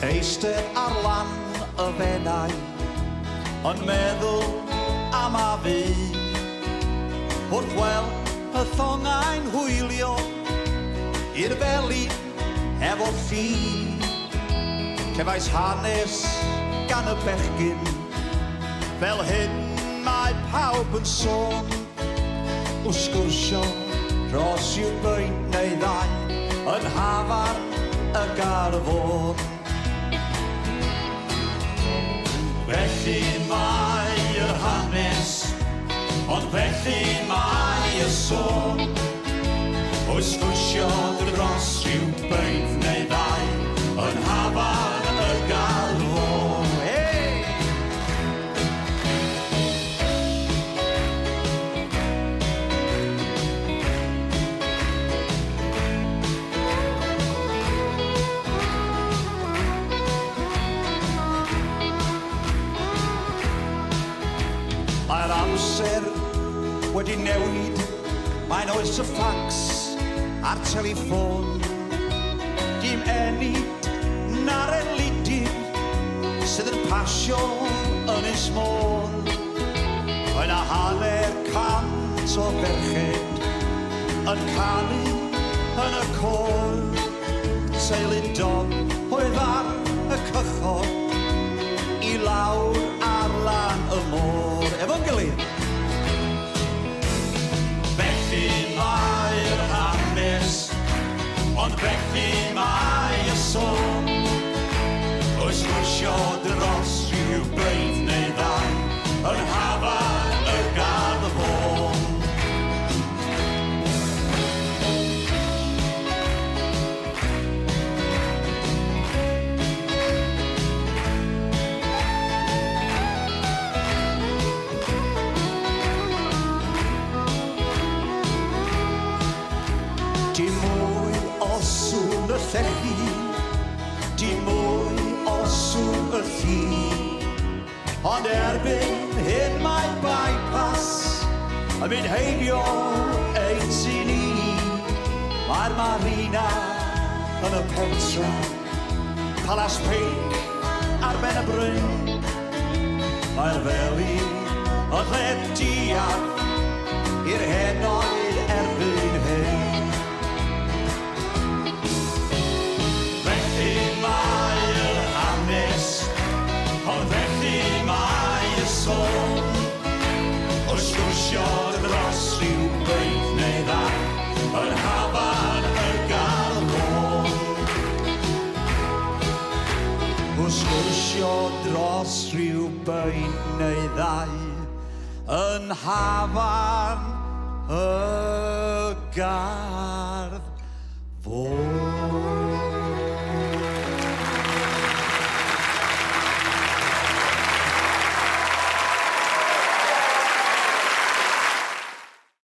Eistedd ar lan y fenau, yn meddwl am a fu, wrth weld y thongau'n hwylio i'r feli efo lli. Cefais hanes gan y bechgyn, fel hyn mae pawb yn sôn, o sgwrsio dros i'w bwynt neu ddau, yn hafan y garfon. Felly mae'r hanes, ond felly mae y sôn, o sgwrsio dros i'w bwynt neu ddau, yn hafan y garfon. Mae'r amser wedi newid, mae'n oes y ffacs a'r teleffon. Dim enid na'r elidir sydd yn pasio yn Ysmôn. Mae 'na hanner cant o ferched yn canu yn y côr. Teulu Don oedd ar y cychod i lawr ar lan y môr. Efo'n gilydd. Felly mae'r hanes, ond felly mae y sôn, o sgwrsio dros i'w bwynt neu ddau, yn hafan y garfon. Dim mwy o sŵn y llechi, dim mwy o sŵn y thi, ond erbyn hyn mae bypass yn mynd heibio ein sy'n ni. Mae'r marina yn y pentra, Palas Pink ar ben y bryn. Mae'r feli yn lle diarth i'r henoed erbyn hyn. Ond felly mae y sôn, o sgwrsio dros i'w bwynt neu ddau, yn hafan y garfon. O sgwrsio dros i'w bwynt neu ddau, yn hafan y garfon.